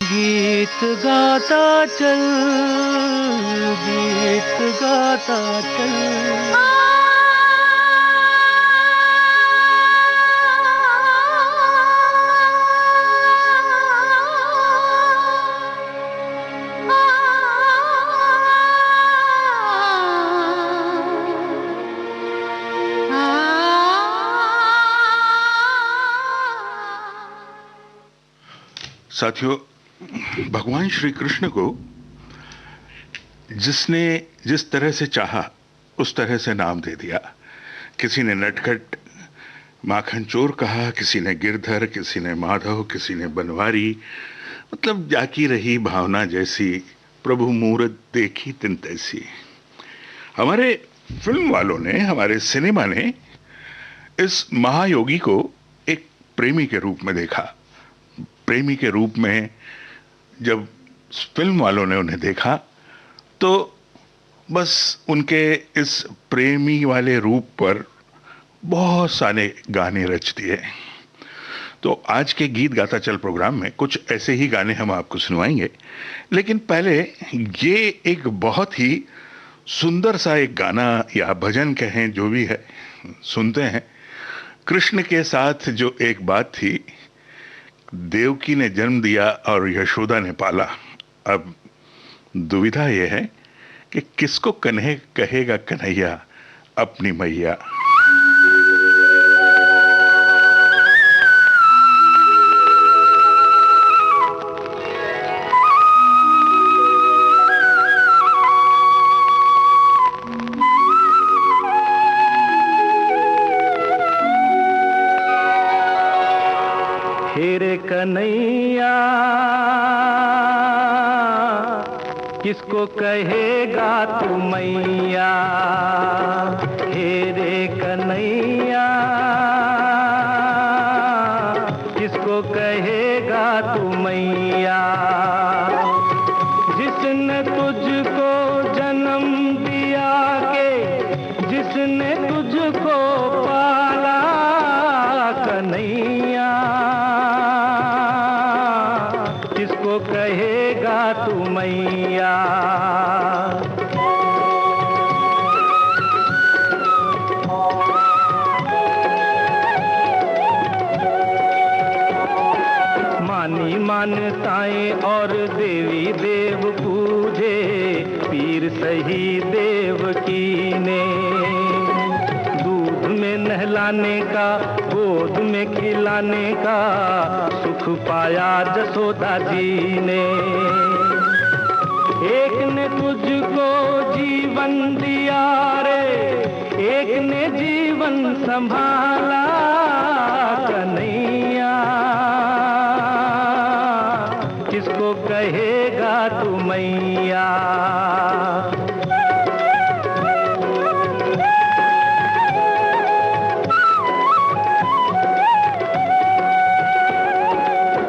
गीत गाता चल, गीत गाता चल। साथियों, भगवान श्री कृष्ण को जिसने जिस तरह से चाहा उस तरह से नाम दे दिया। किसी ने नटखट माखन चोर कहा, किसी ने गिरधर, किसी ने माधव, किसी ने बनवारी। मतलब जाकी रही भावना जैसी, प्रभु मूरत देखी तिन तैसी। हमारे फिल्म वालों ने, हमारे सिनेमा ने इस महायोगी को एक प्रेमी के रूप में देखा। प्रेमी के रूप में जब फिल्म वालों ने उन्हें देखा तो बस उनके इस प्रेमी वाले रूप पर बहुत सारे गाने रच दिए। तो आज के गीत गाता चल प्रोग्राम में कुछ ऐसे ही गाने हम आपको सुनवाएंगे, लेकिन पहले ये एक बहुत ही सुंदर सा एक गाना या भजन कहें, जो भी है, सुनते हैं। कृष्ण के साथ जो एक बात थी, देवकी ने जन्म दिया और यशोदा ने पाला। अब दुविधा यह है कि किसको कहेगा कन्हैया अपनी मैया। हेरे कन्हैया किसको कहेगा तू मैया, हेरे कन्हैया किसको कहेगा तू मैया। जिसने तुझको जन्म दिया के, जिसने तुझको पाला कन्हैया, किसको कहेगा तू मैया। मानी मान्यताएं और देवी देव पूजे, पीर सही देवकी ने। दूध में नहलाने का, गोद में खिलाने का सुख पाया जसोदा जी ने। एक ने तुझको जीवन दिया रे, एक ने जीवन संभाला कन्हैया, किसको कहेगा तू मैया।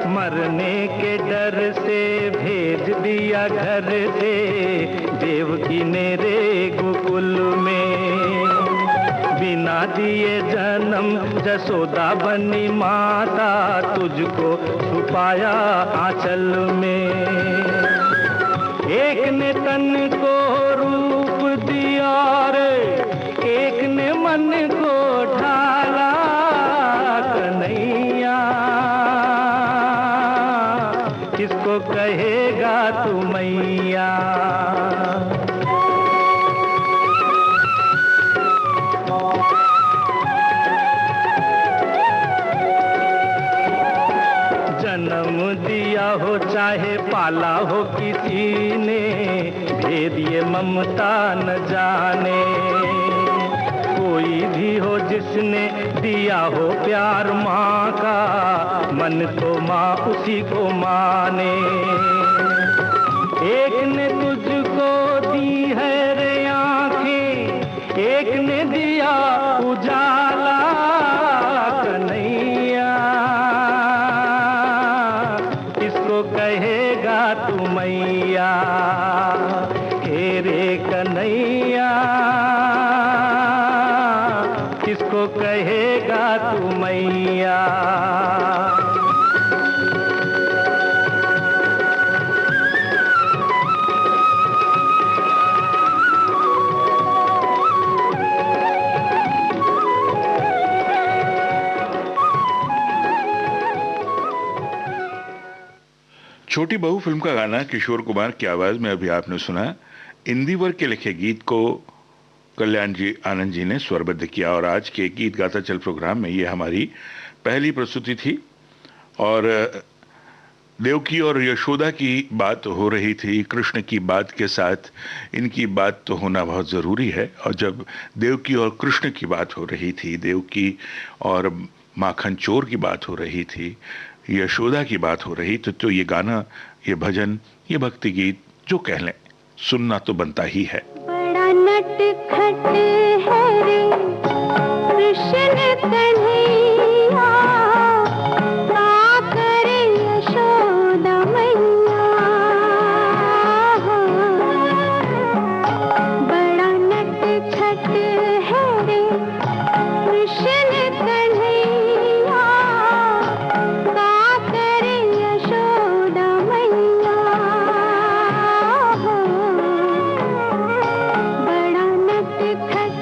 मरने के डर से भेज दिया घर से देवकी ने रे गोकुल में। बिना दिए जन्म जसोदा बनी माता, तुझको छुपाया आंचल में। एक ने तन को रूप दिया रे, एक ने मन को ढाला कन्हैया, किसको कहेगा तू मैया। जन्म दिया हो चाहे पाला हो किसी ने, भेद ये ममता न जाने। कोई भी हो जिसने दिया हो प्यार माँ का, मन तो माँ उसी को माने। एक ने तुझको दी है रे आँखें, एक ने दिया उजाला कन्हैया, किसको कहेगा तू मैया। हेरे कन्हैया किसको कहेगा तू मैया। छोटी बहू फिल्म का गाना किशोर कुमार की आवाज में अभी आपने सुना। इंदिवर के लिखे गीत को कल्याण जी आनंद जी ने स्वरबद्ध किया और आज के गीत गाता चल प्रोग्राम में ये हमारी पहली प्रस्तुति थी। और देवकी और यशोदा की बात हो रही थी, कृष्ण की बात के साथ इनकी बात तो होना बहुत ज़रूरी है। और जब देवकी और कृष्ण की बात हो रही थी, देवकी और माखन चोर की बात हो रही थी, यशोदा की बात हो रही तो ये गाना, ये भजन, ये भक्ति गीत जो कह लें, सुनना तो बनता ही है। बड़ा नटखट है रे कृष्ण कन्हैया, का करे यशोदा मैया। बड़ा नटखट है रे कृष्ण कन्हैया, का करे यशोदा मैया। बड़ा नटखट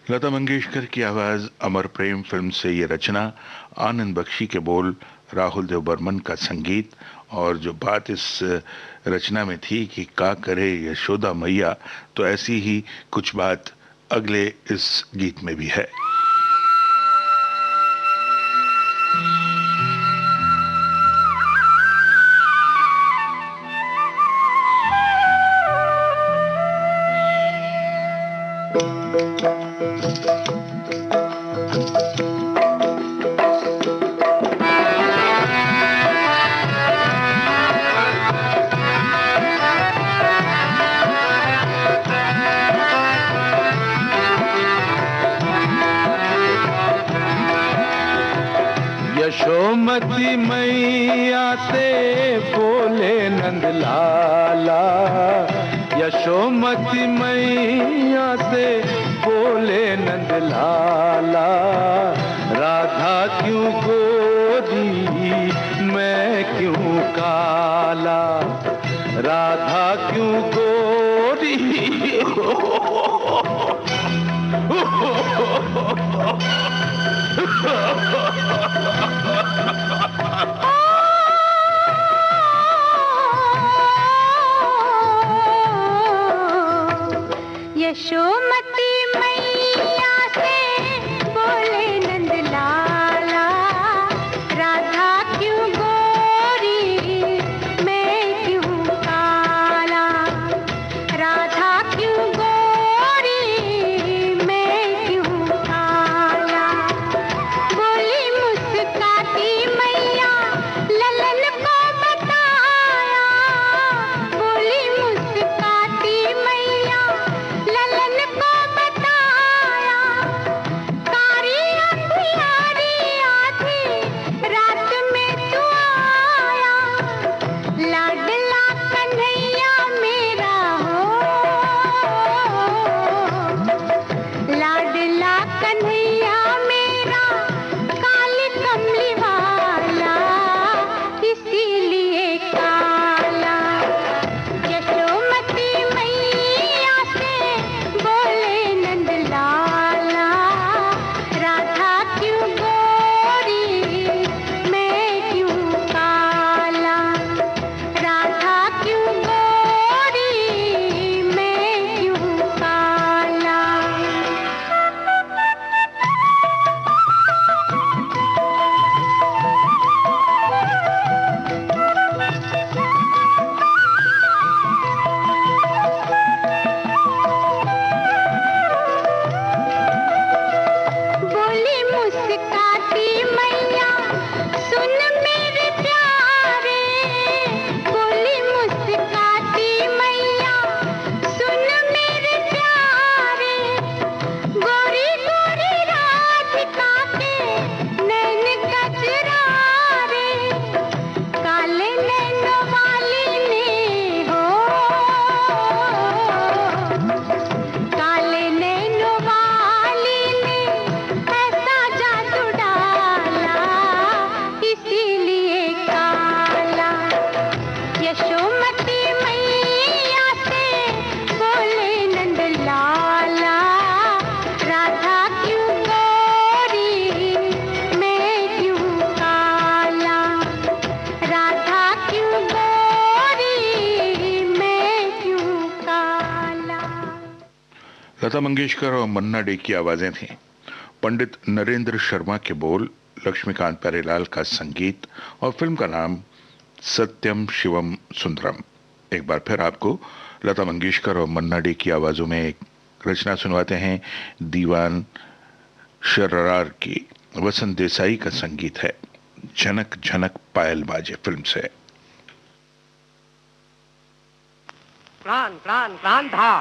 लता मंगेशकर की आवाज, अमर प्रेम फिल्म से ये रचना, आनंद बख्शी के बोल, राहुल देव बर्मन का संगीत। और जो बात इस रचना में थी कि का करे यशोदा मैया, तो ऐसी ही कुछ बात अगले इस गीत में भी है। यशोमती मैया से बोले नंद लाला, यशोमती मैया से बोले नंद लाला, राधा क्यों गोरी मैं क्यों काला, राधा क्यों गोरी यशोमती मैया से बोले नंद लाला, राधा क्यों गोरी मैं क्यों काला, राधा क्यों गोरी मैं क्यों काला। बोली मुस्काती मैया ललन को बताया, बोली मुस्काती मैया ललन को बताया, कारी अंधियारी आधी रात में तू आया, लाडला कन्हैया मेरा हो, लाडला कन्हैया मेरा, काली कमली वाला इसीलिए काला। यशोमती मैया से बोले नंद लाला, राधा क्यों गोरी मैं क्यों काला, राधा क्यों गोरी मैं क्यों काला। बोली मुस्काती मैया सुन मेरे प्यारे, बोली मुस्काती मैया सुन मेरे प्यारे, गोरी गोरी राधिका के नैन कजरारे, काले नैन वाली ने हो, काले नैन वाली ने ऐसा जादू डाला इसीलिए काला। यशोमती मैया से बोले नंद लाला, राधा क्यों गोरी मैं क्यों काला, राधा क्यों गोरी मैं क्यों काला। लता मंगेशकर और मन्ना डे की आवाजें थीं। पंडित नरेंद्र शर्मा के बोल, लक्ष्मीकांत प्यारेलाल का संगीत और फिल्म का नाम सत्यम शिवम सुंदरम। एक बार फिर आपको लता मंगेशकर और मन्ना डे की आवाजों में एक रचना सुनवाते हैं, दीवान शर्रार की। वसंत देसाई का संगीत है, झनक झनक पायल बाजे फिल्म से। प्राण प्राण प्राण था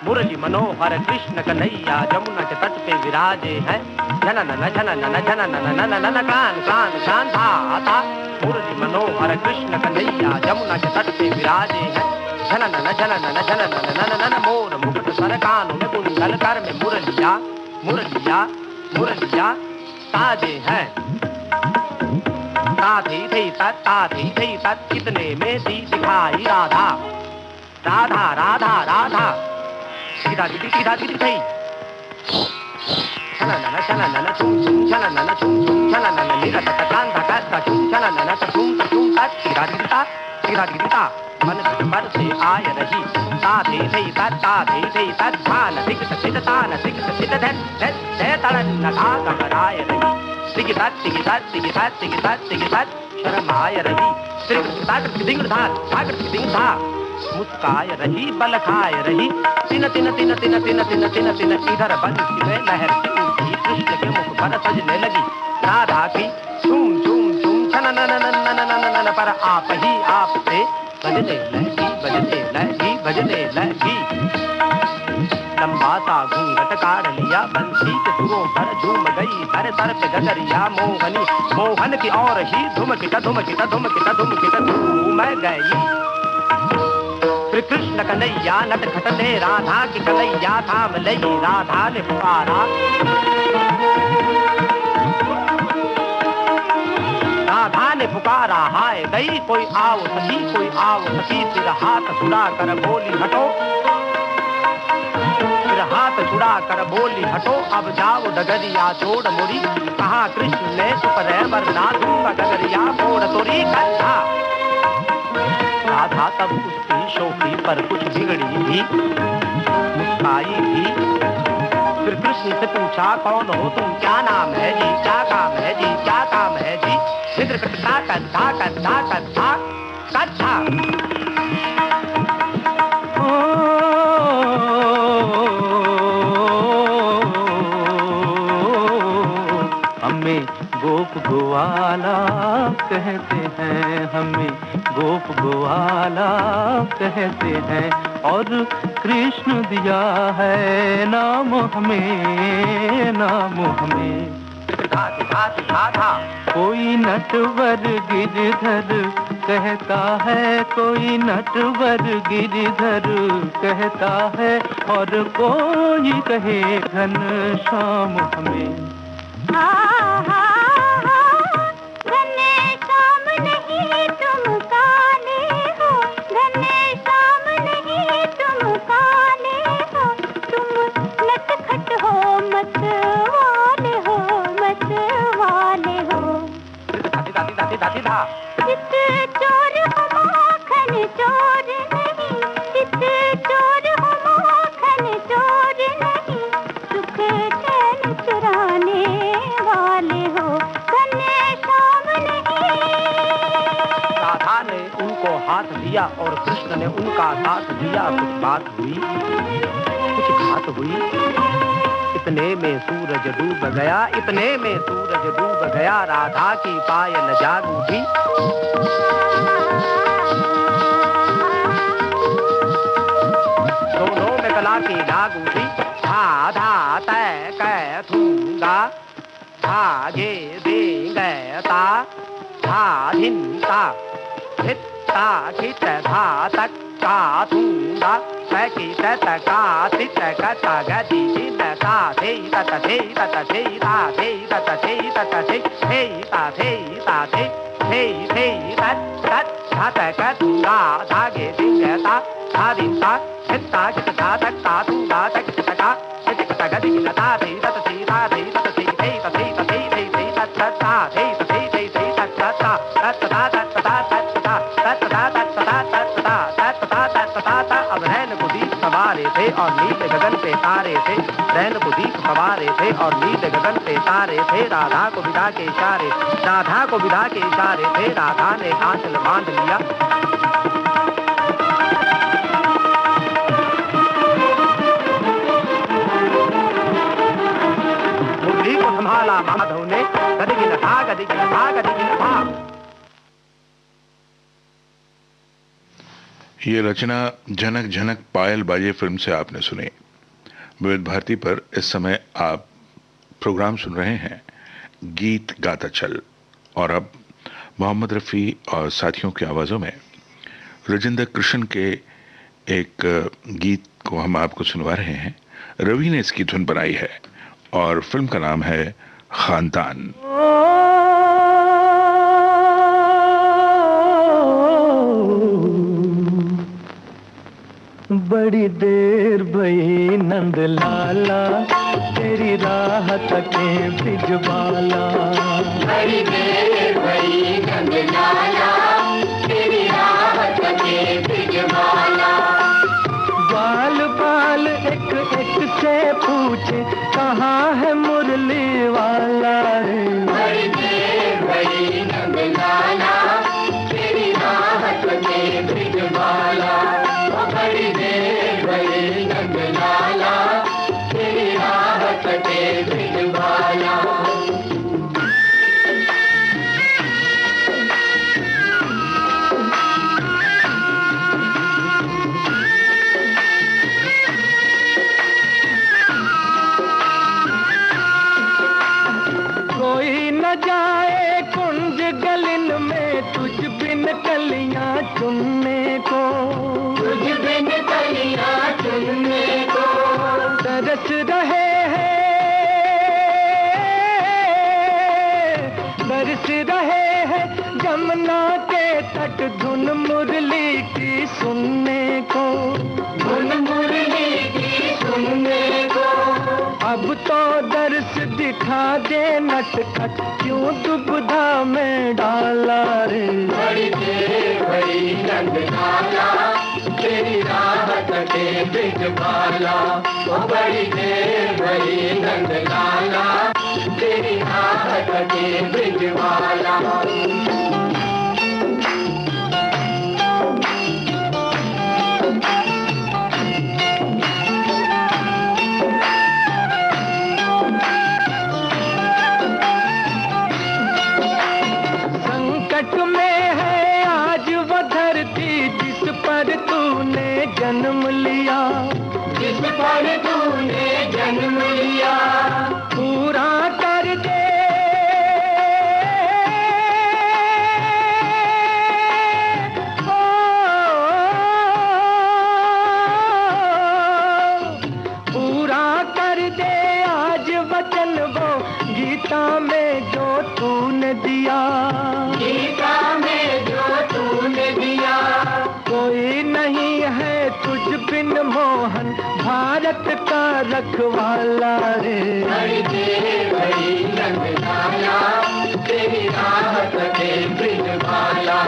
मुरली मनोहर कृष्ण कन्हैया, जमुना के तट पे विराजे हैं, जनन जनन जनन नन प्राण प्राण प्राण था मुरली मनोहर कृष्ण कन्हैया, जमुना के तट पे विराजे हैं, जनन जनन जनन नन मोर मुकुट सर कानों में कुंडल कर में मुरलिया मुरलिया मुरलिया ताजे हैं। ताधी थी तत् कितने में दी दिखाई राधा, राधा राधा राधा सीधा सीधी थी। छननन छननन छुम छुम छननन छुम छुम छननन निरत कांधा कांधा छुम छननन छुम छुम ता तिरा दिता मन पर से आय रही ता थे धान दिक सित तान दिक सित धन धन तड़न नगा गमराय रही तिगी तात शर्माय रही त्रिक ताक दिंग धार मुस्काय रही बल खाय रही तिन इधर बंसी में लहर सी उठी कृष्ण के मुख पर सजने लगी राधा की झूम झूम झूम छननननननननन पर आप ही आप से बजने लगी लंबा सा घूंघट काढ़ लिया बंसी के सुरों पर झूम गई हर सर पे गगरिया मोहन की और ही धुमकिटा धूम गई श्री कृष्ण कन्हैया नटखट ने राधा की कन्हैया थाम लई राधा ने पुकारा हाय गई कोई आओ सखी फिर हाथ छुड़ा कर बोली हटो अब जाओ डगरिया छोड़ मुरी कहा कृष्ण ने सुपरे वरना दूंगा डगरिया मोड़ तोरी कंधा राधा तब उसकी शोकी पर कुछ बिगड़ी थी मुस्काई थी फिर कृष्ण से पूछा कौन हो तुम क्या नाम है जी क्या काम है जी चित्र कथा हमें गोप ग्वाला कहते हैं और कृष्ण दिया है नाम हमें कोई नटवर गिरधर कहता है और कोई कहे घनश्याम हमें और कृष्ण ने उनका साथ दिया कुछ घात हुई इतने में सूरज डूब गया राधा की पायल जाग उठी दोनों में कला की दाग उठी धा तय कै थूंगा धागे देंगे ता धा धिंता खित धा तक का थूंगा की का तित का गति जिन ता थे तत का थूंगा धागे दिंगता धा दिंता खिता खित धा तक का थूंगा तक का चित का गति जिन ता थे तत थे और नीले गगन पे तारे थे रैन को दीप सवारे थे और नीले गगन पे तारे थे राधा को विदा के इशारे थे राधा ने आंचल बांध लिया मुरली को संभाला माधव ने गदिगिन था ये रचना झनक झनक पायल बाजे फिल्म से आपने सुनी। विविध भारती पर इस समय आप प्रोग्राम सुन रहे हैं गीत गाता चल और अब मोहम्मद रफ़ी और साथियों की आवाज़ों में राजेंद्र कृष्ण के एक गीत को हम आपको सुनवा रहे हैं। रवि ने इसकी धुन बनाई है और फिल्म का नाम है खानदान। बड़ी देर भई नंद लाला, तेरी राह तके बिजबाला। बड़ी देर भई नंद लाला, तेरी राह तके बिजबाला। बाल बाल एक एक से पूछे, कहाँ है मुरली वाला रे। बड़ी देर भई नंद लाला, तेरी राह तके बिजबाला। बड़ी देर भई नंद लाला, तेरी राह तके बिजबाला। कोई न जाए कुंज गलिन में, तुझ बिन कलियां चुनने को। तुझ बिन कलियां चुनने को। तरस रहे हैं, बरस रहे हैं जमुना के तट, धुन मुरली की सुनने को। धुन मुरली की सुनने को। अब तो दर्श दिखा दे नटखट, क्यों दुविधा में डाला रे। बड़ी देर भई नंद लाला, तेरी राह तके बिजबाला। बड़ी देर भई नंद लाला, तेरी राह तके बिजबाला। संकट में है आज वो धरती, जिस पर तूने जन्म लिया। जिस पर तूने जन्म लिया। पूरा कर दे, ओ, पूरा कर दे आज वचन वो, गीता में जो तूने दिया। गीता में जो तूने दिया। कोई नहीं है तुझ बिन मोहन, भारत का रखवाला रे। बड़ी देर भई नंद लाला, तेरी राह तके बिजबाला।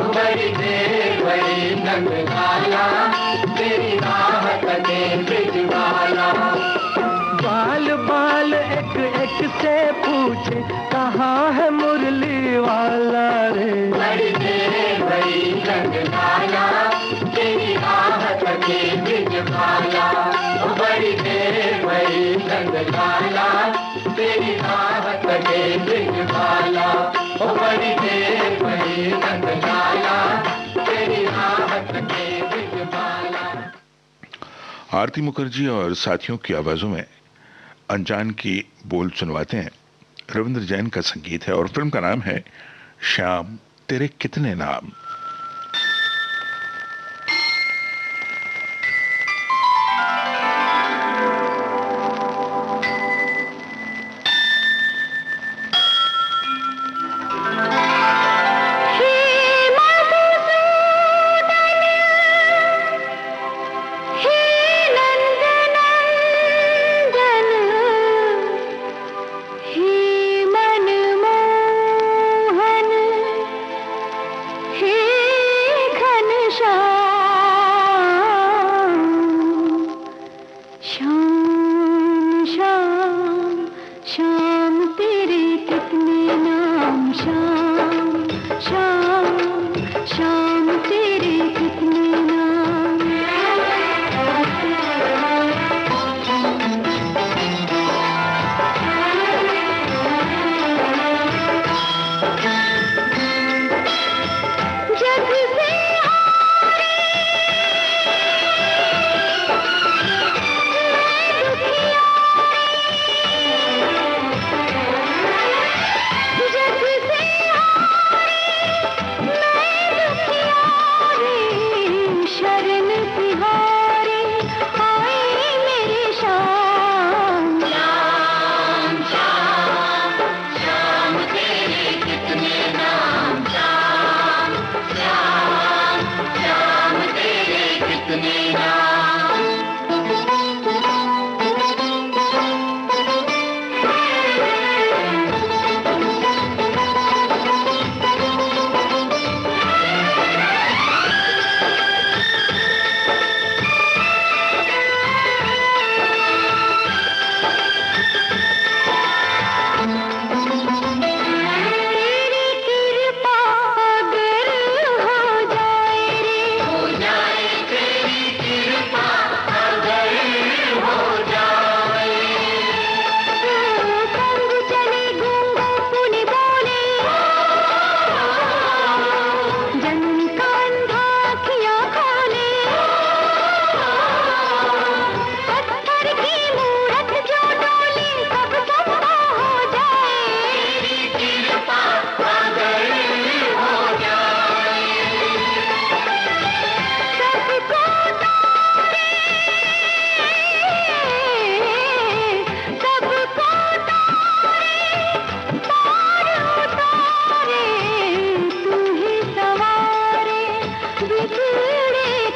बड़ी देर भई नंद लाला, तेरी राह तके बिजबाला। बाल बाल एक एक से पूछे, कहाँ है मुरली वाला रे। बड़ी देर भई नंद लाला, तेरी राह तके बिजबाला। बड़ी देर भई नंद लाला, तेरी राह तके बिजबाला। बड़ी देर भई नंद लाला, तेरी राह तके बिजबाला। आरती मुखर्जी और साथियों की आवाजों में अनजान की बोल सुनवाते हैं। रविंद्र जैन का संगीत है और फिल्म का नाम है श्याम तेरे कितने नाम। हे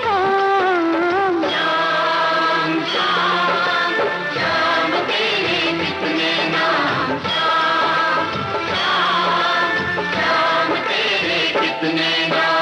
काम। श्याम श्याम श्याम तेरे कितने नाम, श्याम श्याम श्याम तेरे कितने नाम।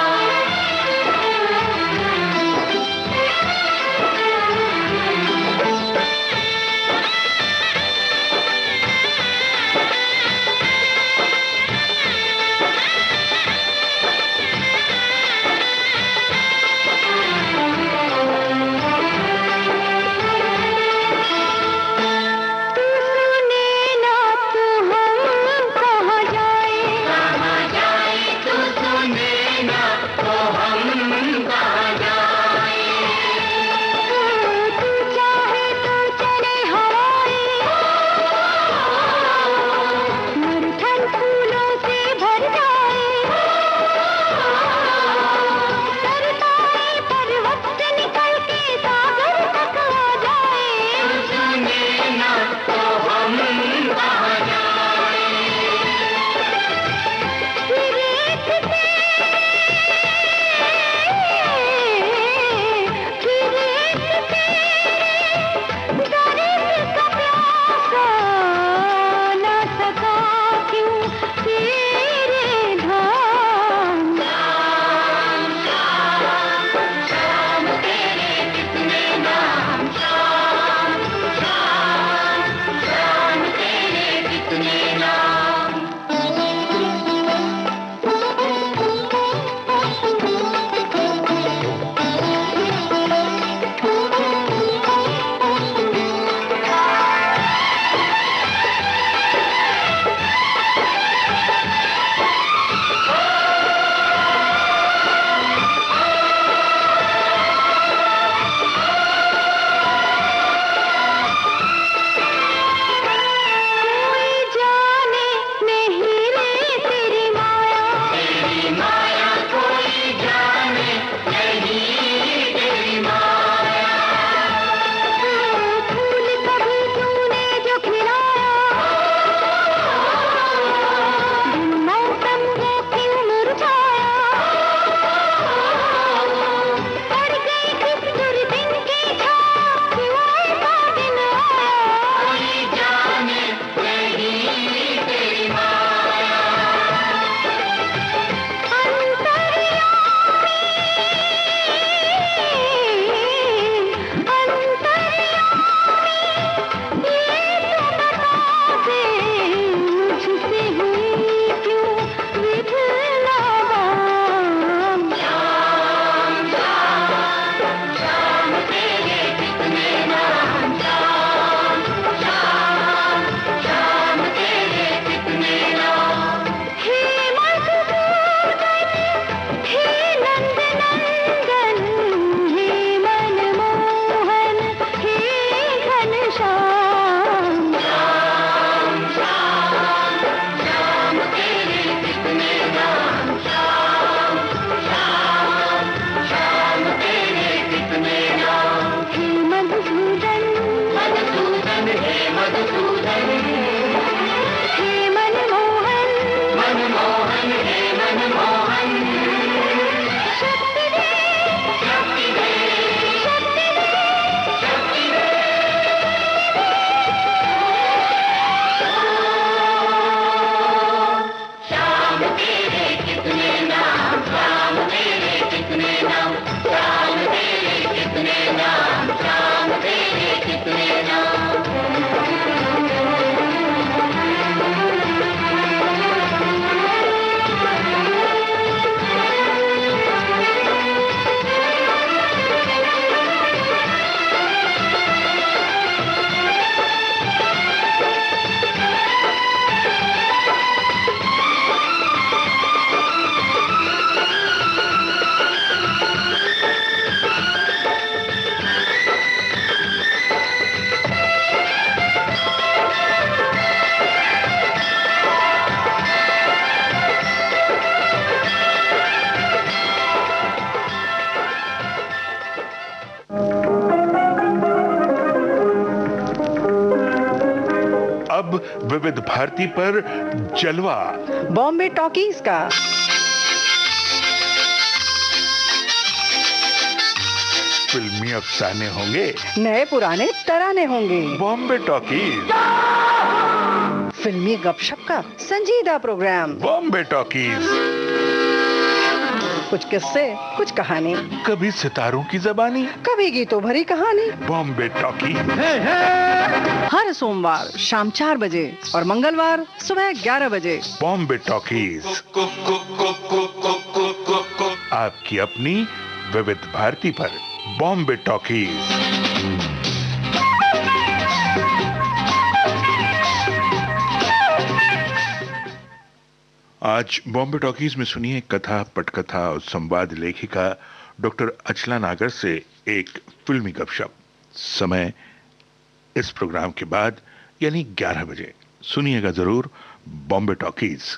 अब विविध भारती पर जलवा बॉम्बे टॉकीज का। फिल्मी अफसाने होंगे, नए पुराने तराने होंगे, बॉम्बे टॉकीज, फिल्मी गपशप का संजीदा प्रोग्राम, बॉम्बे टॉकीज, कुछ किस्से, कुछ कहानी, कभी सितारों की जबानी, कभी गीतों भरी कहानी। बॉम्बे टॉकी हर सोमवार शाम 4 बजे और मंगलवार सुबह 11 बजे। बॉम्बे टॉकीज, आपकी अपनी विविध भारती पर। बॉम्बे टॉकीज। आज बॉम्बे टॉकीज में सुनिए कथा, पटकथा और संवाद लेखिका डॉक्टर अचला नागर से एक फिल्मी गपशप। समय इस प्रोग्राम के बाद यानी 11 बजे। सुनिएगा जरूर बॉम्बे टॉकीज।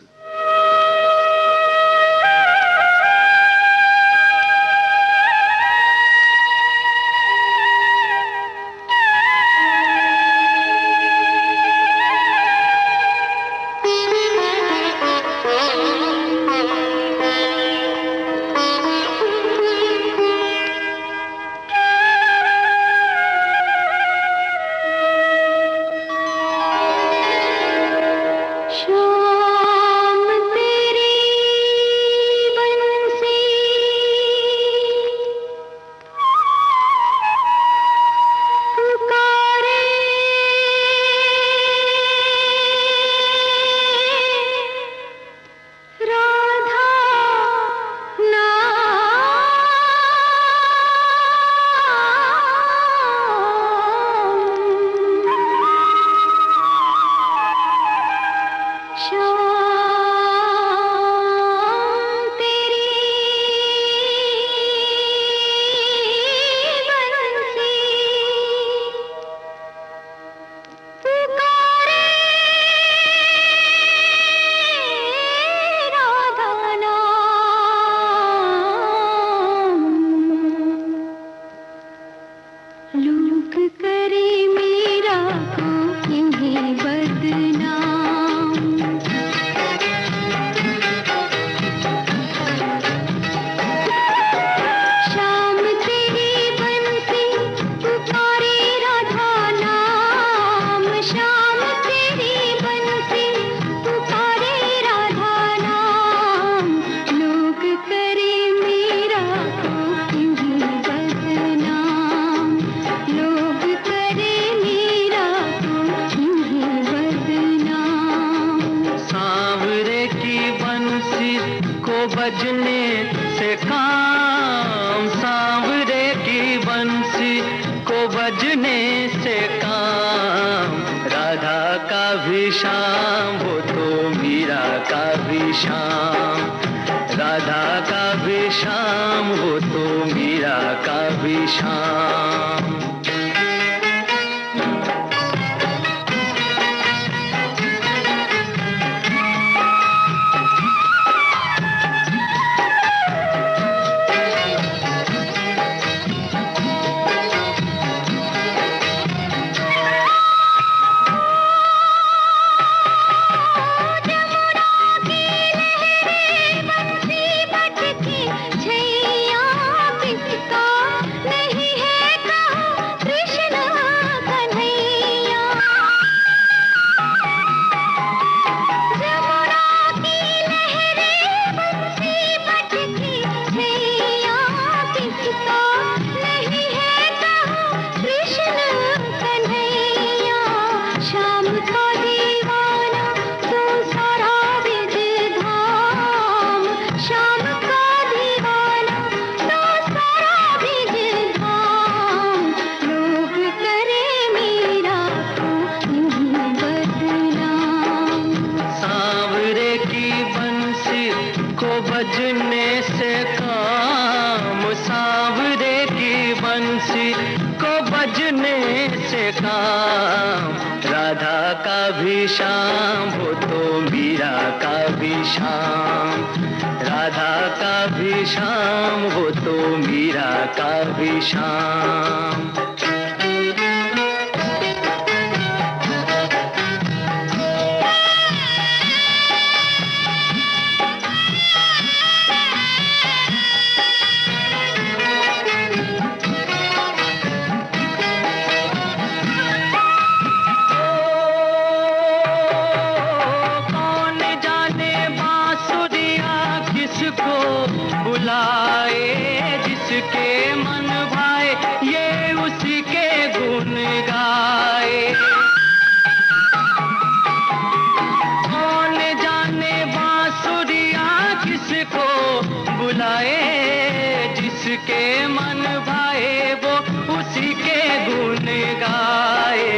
मन भाए वो उसी के गुण गाए।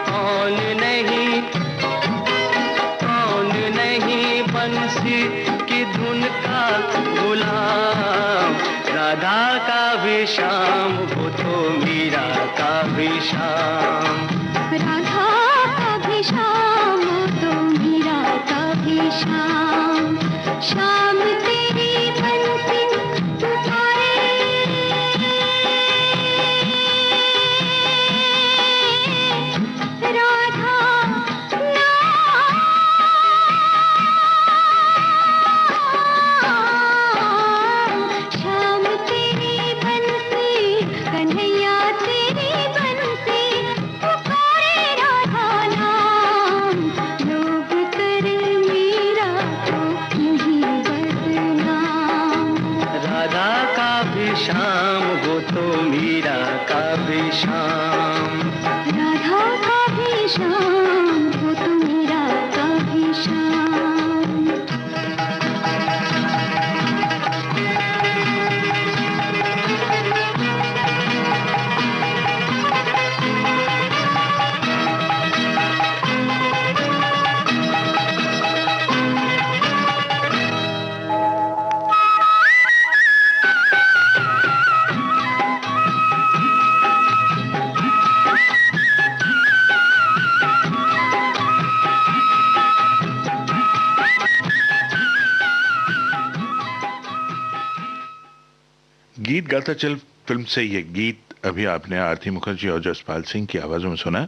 कौन नहीं बंसी की धुन का गुलाम। राधा का भी श्याम वो तो मीरा का भी श्याम। राधा का भी श्याम तो मीरा का भी श्याम। श्याम तेरी बंसी पुकारे, राधा श्याम तेरी बंसी, कन्हैया तेरी बंसी पुकारे राधा नाम। लोग करे मीरा को नहीं बदनाम। राधा का भी श्याम वो तो मीरा का भी श्याम। राधा का भी श्याम वो तो मीरा का भी श्याम। गीत गाता चल फिल्म से ये गीत अभी आपने आरती मुखर्जी और जसपाल सिंह की आवाजों में सुना।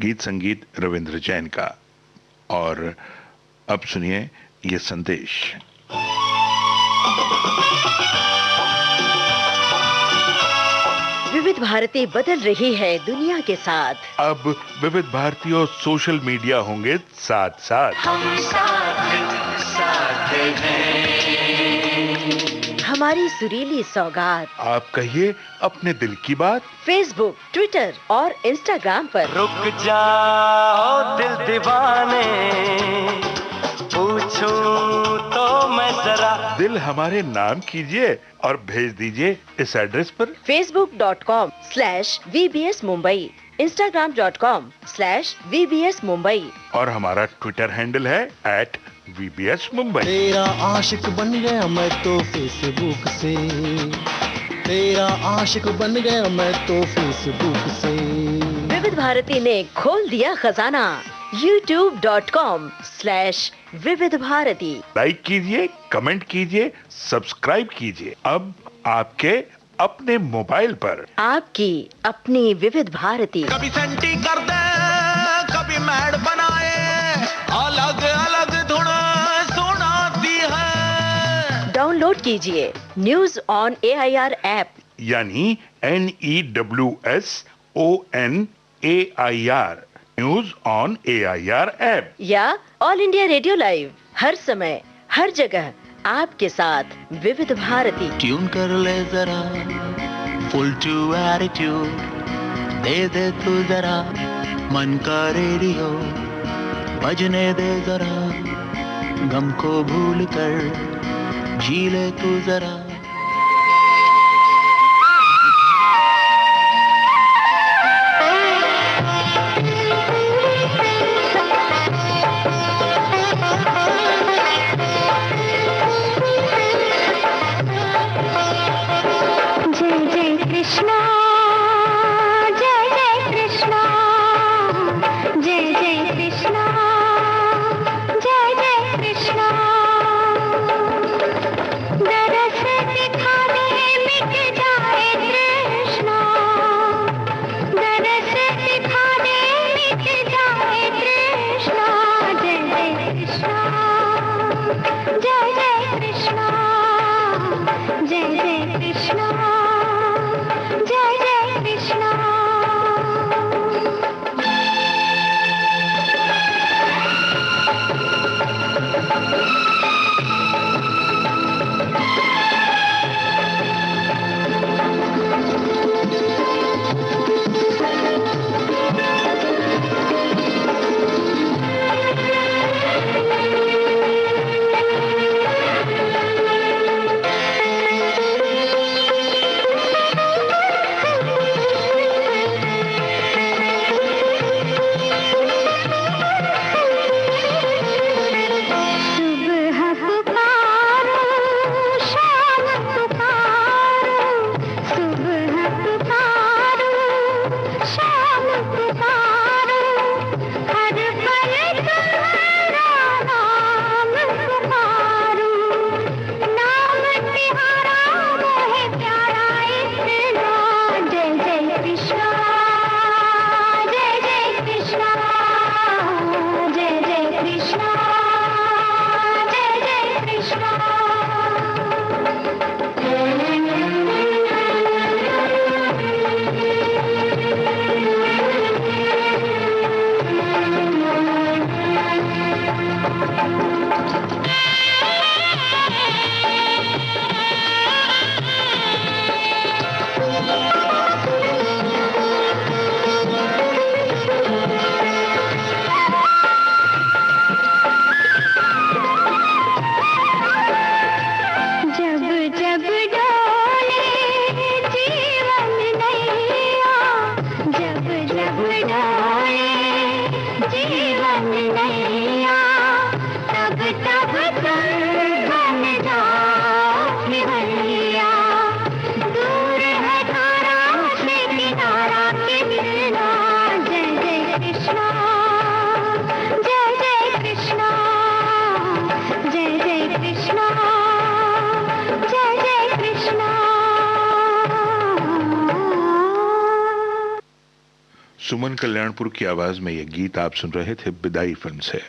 गीत संगीत रविंद्र जैन का। और अब सुनिए ये संदेश। विविध भारती बदल रही है दुनिया के साथ। अब विविध भारती और सोशल मीडिया होंगे साथ साथ। हम साथ हैं। हमारी सुरीली सौगात आप कहिए अपने दिल की बात। फेसबुक, ट्विटर और इंस्टाग्राम पर। रुक जाओ दिल दीवाने, पूछूं तो मैं जरा। दिल हमारे नाम कीजिए और भेज दीजिए इस एड्रेस पर। facebook.com/VBS Mumbai, Instagram.com/VBS Mumbai और हमारा ट्विटर हैंडल है @VBS Mumbai। तेरा आशिक बन गया मैं तो फेसबुक से। तेरा आशिक बन गया मैं तो फेसबुक से। विविध भारती ने खोल दिया खजाना। youtube.com/विविध भारती। लाइक कीजिए, कमेंट कीजिए, सब्सक्राइब कीजिए। अब आपके अपने मोबाइल पर। आपकी अपनी विविध भारती। कभी सेंटी कर दे, कभी मैड बनाए, अलग अलग धुन सुनाती है। डाउनलोड कीजिए न्यूज ऑन AIR ऐप, यानी NEWSONAIR news on AIR app. या ऑल इंडिया रेडियो लाइव, हर समय हर जगह आपके साथ विविध भारती। ट्यून कर ले जरा फुल टू एटीट्यूड, दे दे तू जरा मन का रेडियो, बजने दे जरा गम को भूल कर, जी ले तू जरा। जय जय कृष्णा, जय सुमन कल्याणपुर की आवाज में यह गीत आप सुन रहे थे विदाई फिल्म से।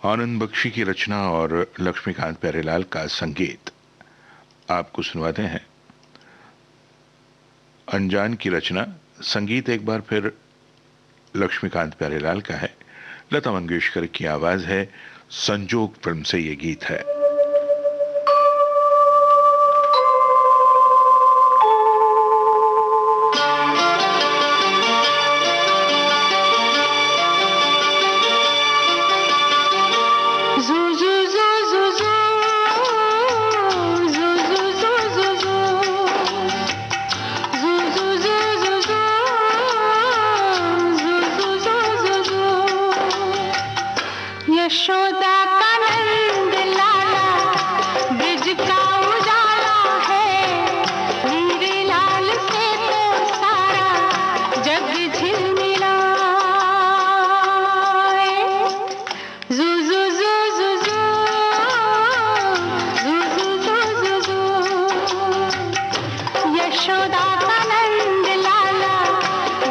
आनंद बख्शी की रचना और लक्ष्मीकांत प्यारेलाल का संगीत। आपको सुनवाते हैं अनजान की रचना, संगीत एक बार फिर लक्ष्मीकांत प्यारेलाल का है। लता मंगेशकर की आवाज है। संजोग फिल्म से यह गीत है। यशोदा का नंद लाला ब्रिज का उजाला है, हीरे लाल से तो सारा जग झिलमिलाए। जू जू जू जू जू जू जू जू जू जू, यशोदा का नंद लाला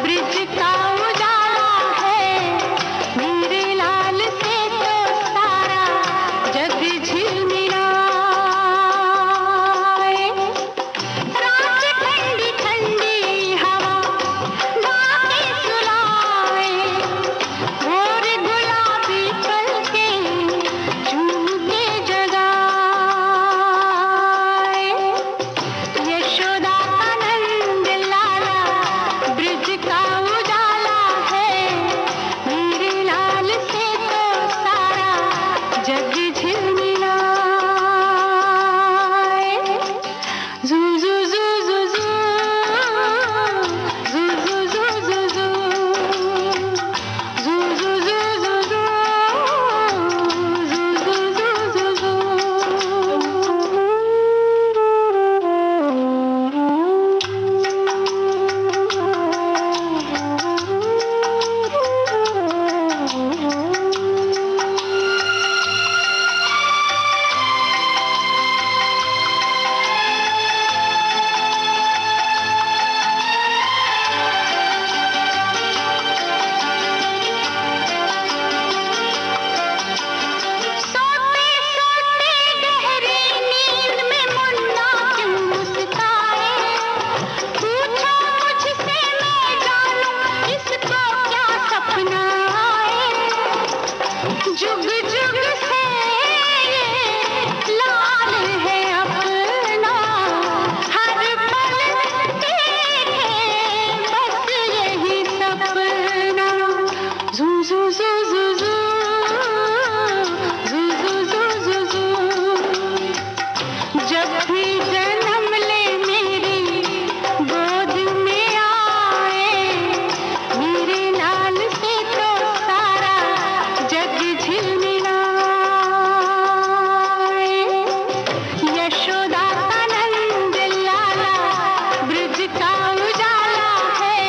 ब्रिज का उजाला है, हीरे लाल से जग झिलमिलाए। रात ठंडी ठंडी हवा गाके सुलाए, और गुलाबी पलके चूम के जगाए। यशोदा का नंद लाला ब्रिज का उजाला है, मेरे लाल से तो सारा जग झिलमिलाए। जू जू जू जू जू जू जू जू जू जू जू जू जू जू जू जू जू सोते सोते गहरी नींद में मुन्ना क्यों मुस्काए, पूछो मुझसे मैं जानूं इसको क्या सपना आए। जुग जुग से ये लाल है अपना, हर पल देखे बस यही सपना। जू जू जू जू जू जू जू जू जू जू, जब भी जन्म ले मेरी गोद में आए, मेरे लाल से तो सारा जग झिलमिलाए। यशोदा का नंद लाला ब्रिज का उजाला है,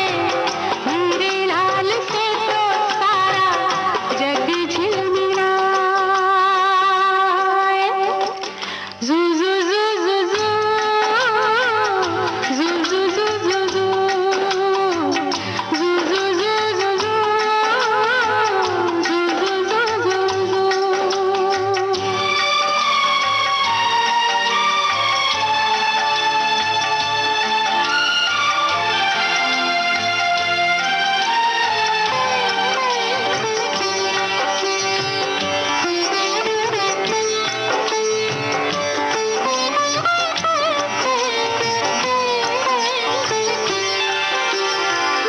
मेरे लाल से तो सारा जग झिलमिलाए। जू जू जू जू जू जू जू जू जू जू जू जू जू जू जू जू जू जू जू।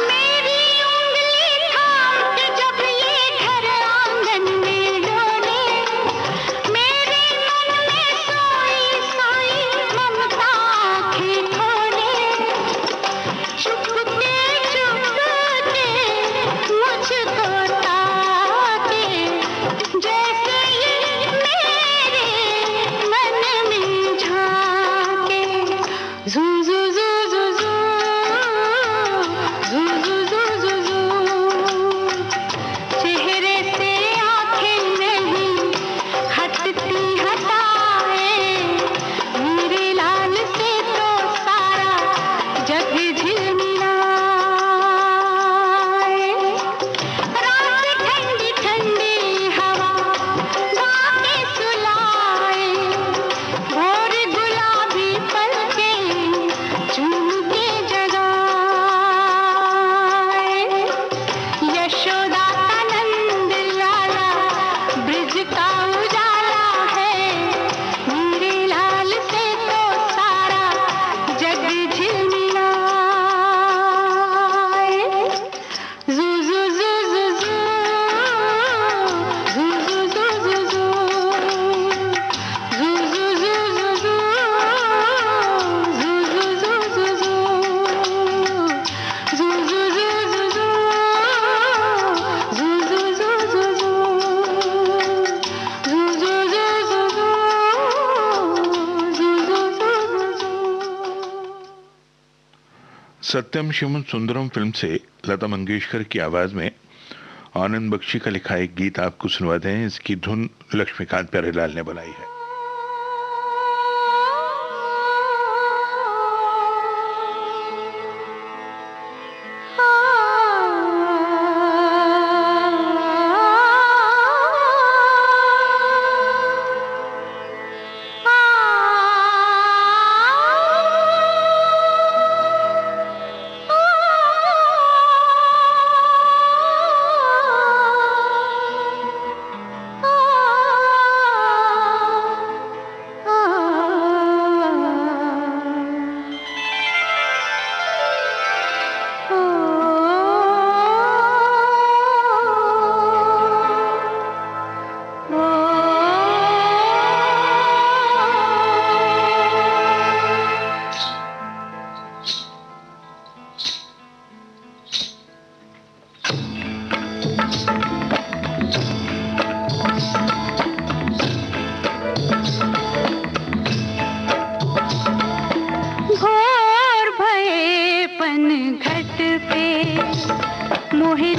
मेरी उंगली थाम के जब ये घर आंगन में डोले, मेरे मन में सोई सोई ममता आँखें खोले। चुपके चुपके मुझको ताके, जैसे ये मेरे मन में झांके। जू जू जू जू जू जू जू जू जू जू, चेहरे से आँखें नहीं हटती हटाए, मेरे लाल से तो सारा जग झिलमिलाए। सत्यम शिवम सुंदरम फिल्म से लता मंगेशकर की आवाज में आनंद बख्शी का लिखा एक गीत आपको सुनवाते हैं। इसकी धुन लक्ष्मीकांत प्यारेलाल ने बनाई है। मोहे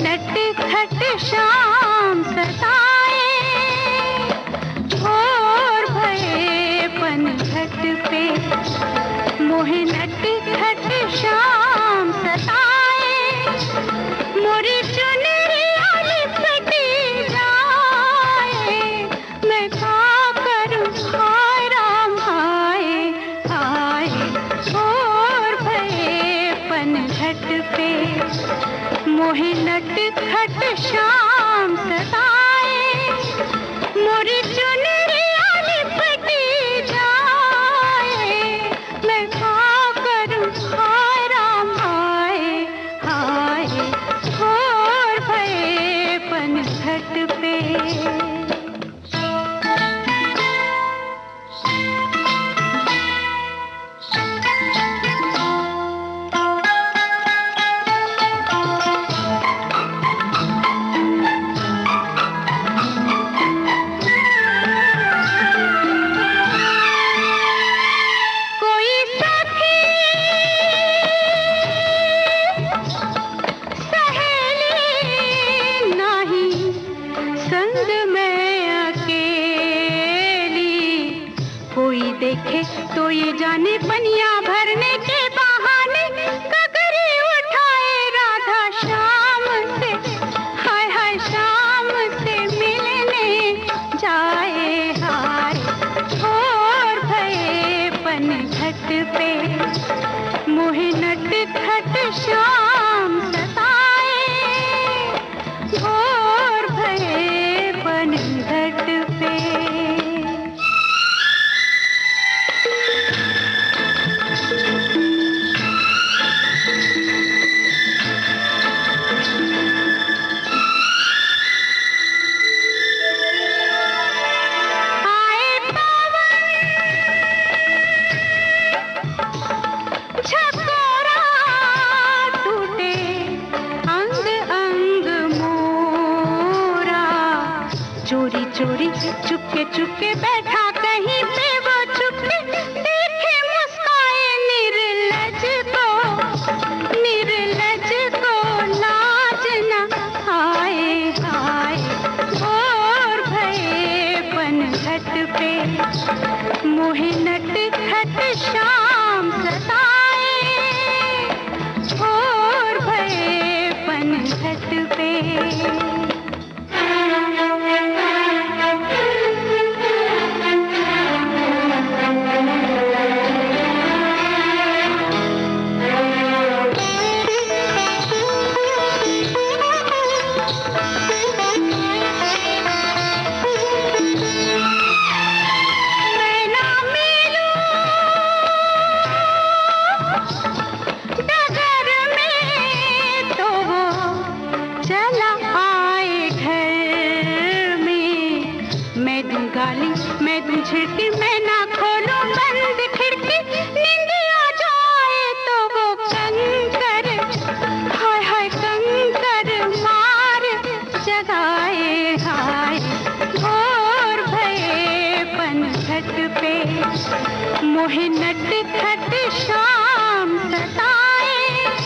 नट खट शाम सताए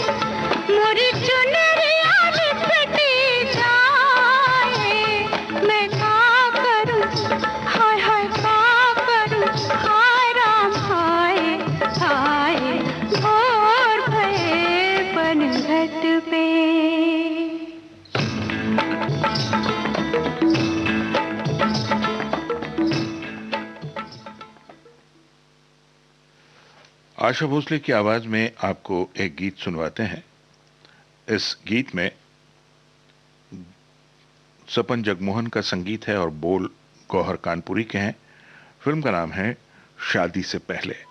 आशा भोसले की आवाज में आपको एक गीत सुनवाते हैं। इस गीत में सपन जगमोहन का संगीत है और बोल गौहर कानपुरी के हैं। फिल्म का नाम है शादी से पहले।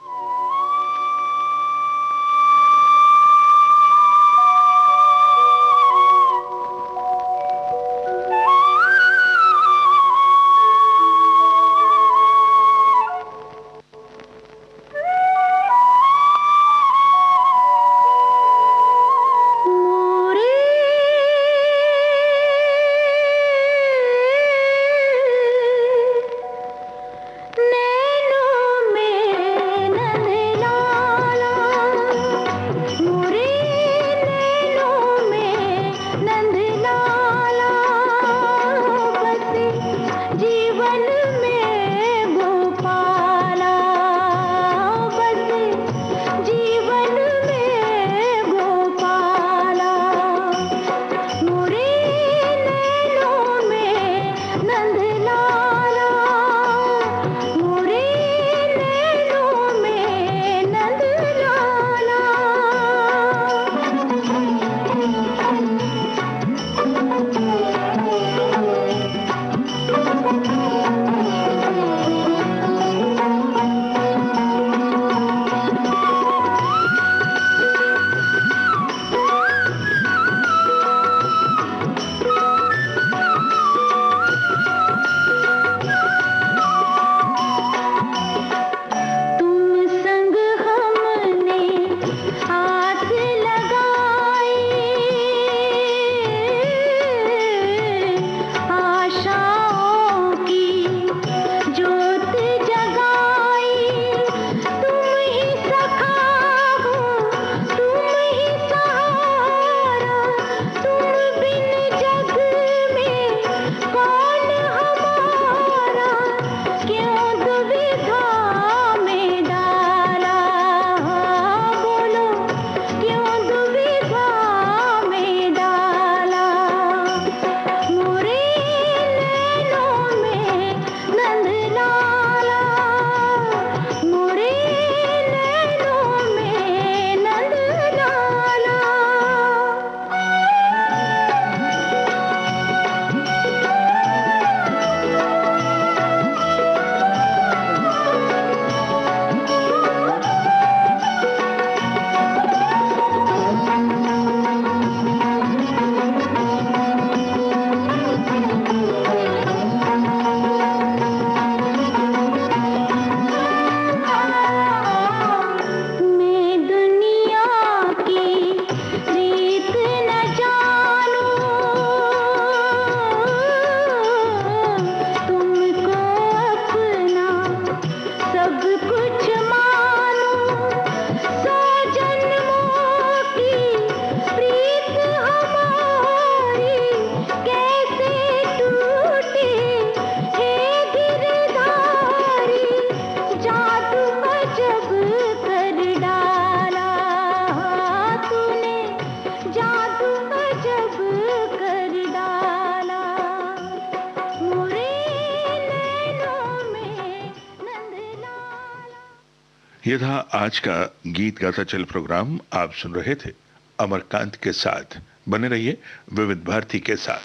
यह था आज का गीत गाता चल प्रोग्राम। आप सुन रहे थे अमरकांत के साथ। बने रहिए विविध भारती के साथ।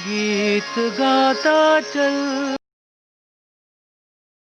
गीत गाता चल